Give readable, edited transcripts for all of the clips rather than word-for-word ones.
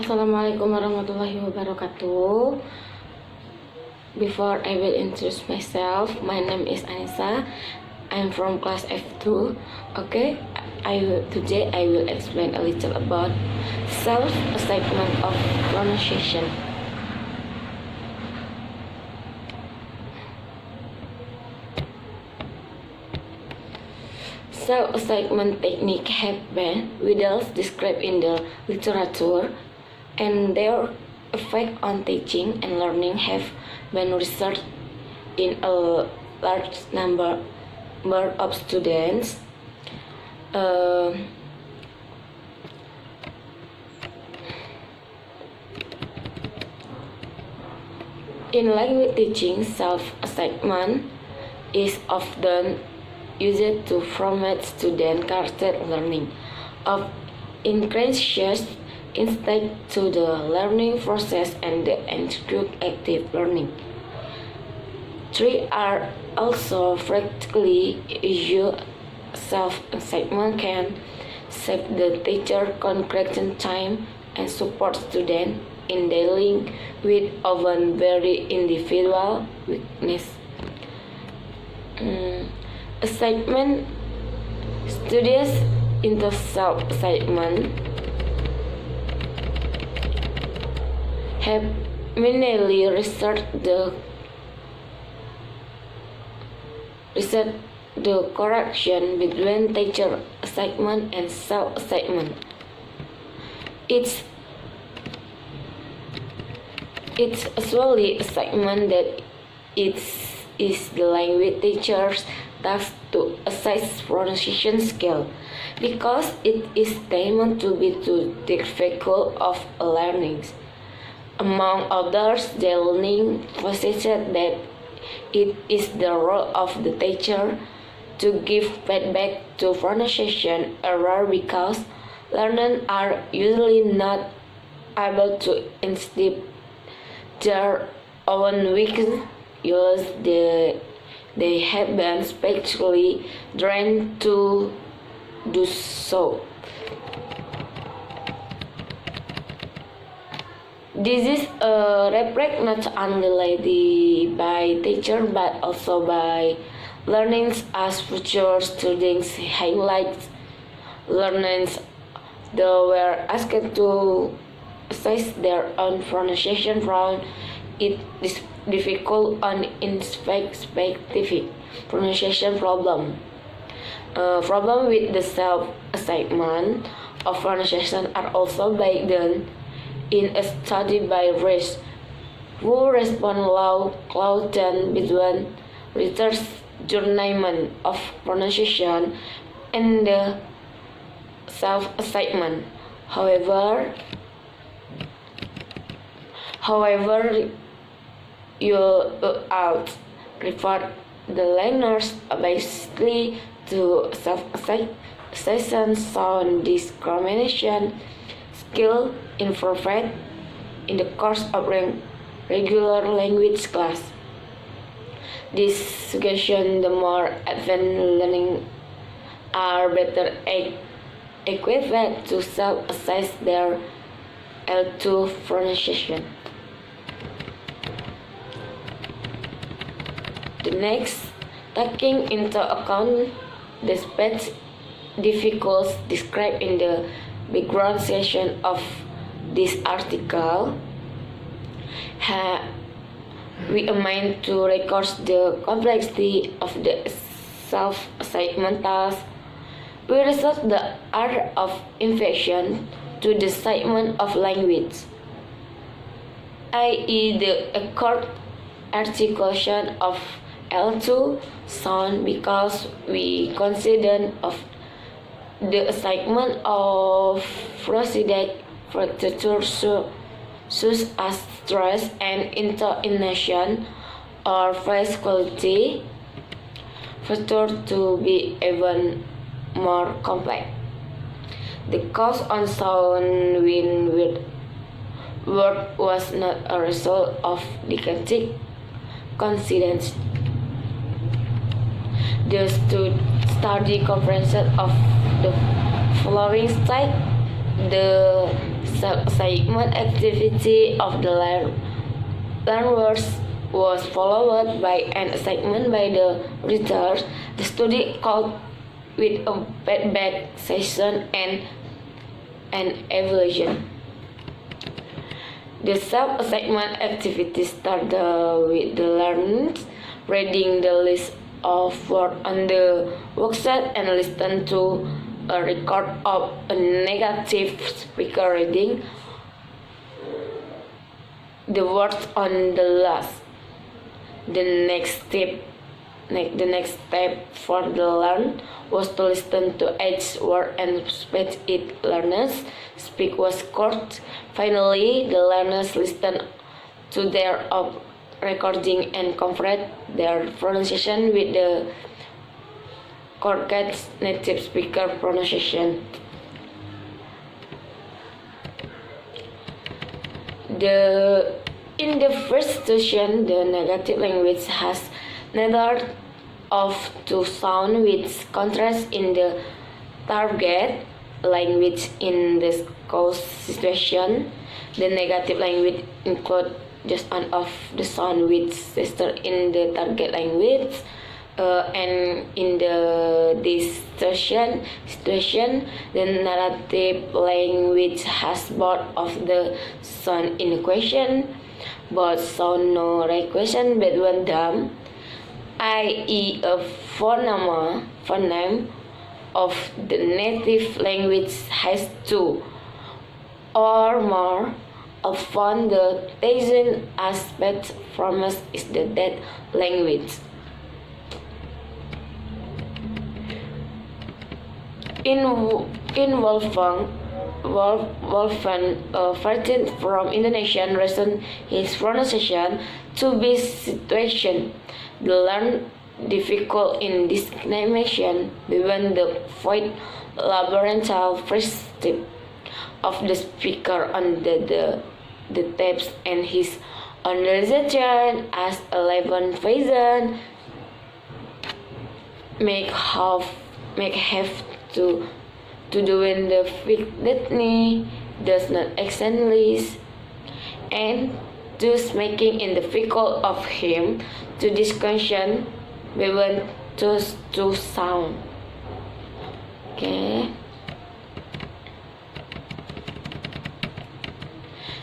Assalamualaikum warahmatullahi wabarakatuh. Before I will introduce myself, my name is Anissa. I'm from class F2. Okay, today I will explain a little about self-assessment of pronunciation. Self-assessment technique have been widely described in the literature, and their effect on teaching and learning have been researched in a large number of students. In language teaching, self-assessment is often used to promote student character learning of encourages insight to the learning process and encourage active learning. Three are also frequently used. Self-assessment can save the teacher correction time and support students in dealing with often very individual weakness. Assessment studies into self-assessment have mainly researched the correlation between teacher assessment and self-assessment. It's usually assessment that it is the language teacher's task to assess pronunciation skill, because it is deemed to be too difficult of learning. Among others, the learning position that it is the role of the teacher to give feedback to pronunciation error, because learners are usually not able to identify their own weakness. They have been specially trained to do so. This is a reflect not only by teacher but also by learners, as future students highlight learners they were asked to assess their own pronunciation from it is difficult and specific pronunciation problem. Problem with the self-assessment of pronunciation are also based in a study by Rees, who respond closer between research journeyman of pronunciation and the self-assessment. However, you out refer the learners basically to self-assessment sound discrimination skill improved in the course of regular language class. This suggestion the more advanced learning are better equipped to self-assess their L2 pronunciation. The next, taking into account the speech difficulties described in the background section of this article, we aim to record the complexity of the self-assessment task. We research the art of inflection to the segment of language, i.e. the accord articulation of L2 sound, because we consider of the segment of prosodic fracture such as stress and intonation or voice quality factor to be even more complex. The cause on sound with word was not a result of didactic coincidence. The study comprehension of the following state: the self-assessment activity of the learners was followed by an assessment by the readers. The study called with a feedback session and an evaluation. The self-assessment activity started with the learners reading the list of words on the worksheet and listen to a record of a negative speaker reading the words on the list. The next step for the learner was to listen to each word and speak it. Learners speak was scored. Finally, the learners listened to their recording and compared their pronunciation with the correct native speaker pronunciation. In the first session, the negative language has neither of two sounds with contrast in the target language. In this cause situation, the negative language includes just one of the sound with sister in the target language, and in this situation, the narrative language has both of the sound in question, but sound no relation between them, i.e. a phoneme of the native language has two or more. Often the Asian aspect from us is the dead language. In Wolfgang Vartin from Indonesia reasoned his pronunciation to be situation. The learn difficult in discrimination between the void labyrinthal perspective of the speaker on the tapes and his understanding as 11,000 make have to do when the Whitney does not exist, and thus making it difficult of him to distinguish between those two sounds. Okay.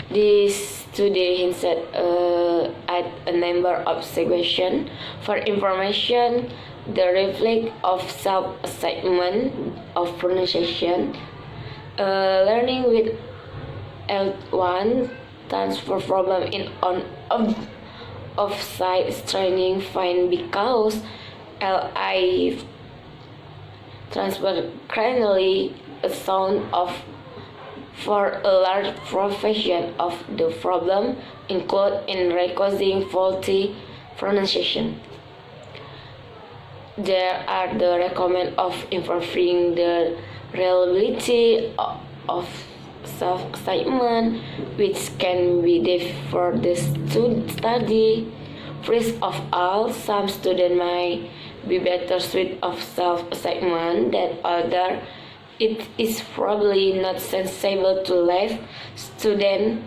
This study hinted at a number of suggestions for information. The reflect of self-assessment of pronunciation, learning with L1 transfer problem in off-site training find because LI transfer currently a sound of for a large proportion of the problem include in recording faulty pronunciation. There are the recommend of improving the reliability of self-assessment, which can be for the study. First of all, some students might be better suited of self-assessment than others. It is probably not sensible to leave students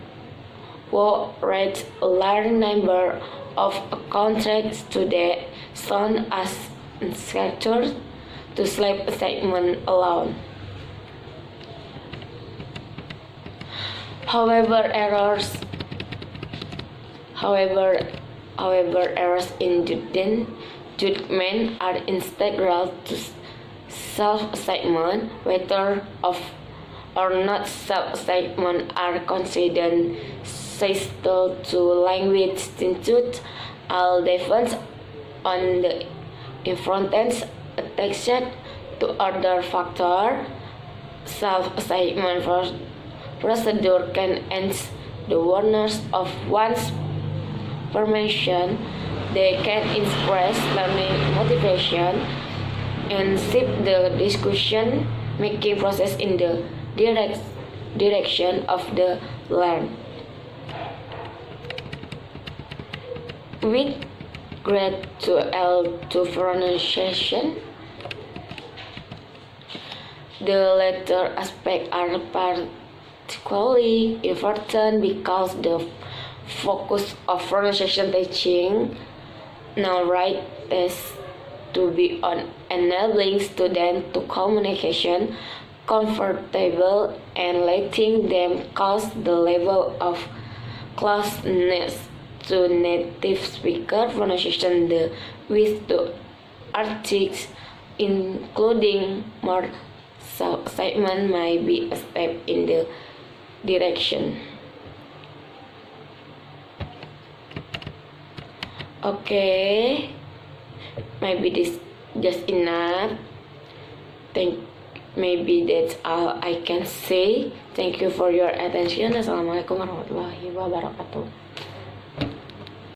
who read a large number of contracts to the sound as instructors to self-assessment alone. However, errors in judgment are integral to self-assessment. Whether or not self-assessment are considered essential to language institute all depends on the importance attached to other factors. Self-assessment procedure can enhance the awareness of one's permission. They can express learning motivation and shift the discussion making process in the direction of the learner. With grade to L2 pronunciation, the latter aspects are equally important because the focus of pronunciation teaching now right is to be on enabling students to communication comfortable and letting them cause the level of closeness to native speaker pronunciation with the artists, including more segment might be a step in the direction. Okay, maybe this just enough. Maybe that's all I can say. Thank you for your attention. Assalamualaikum warahmatullahi wabarakatuh.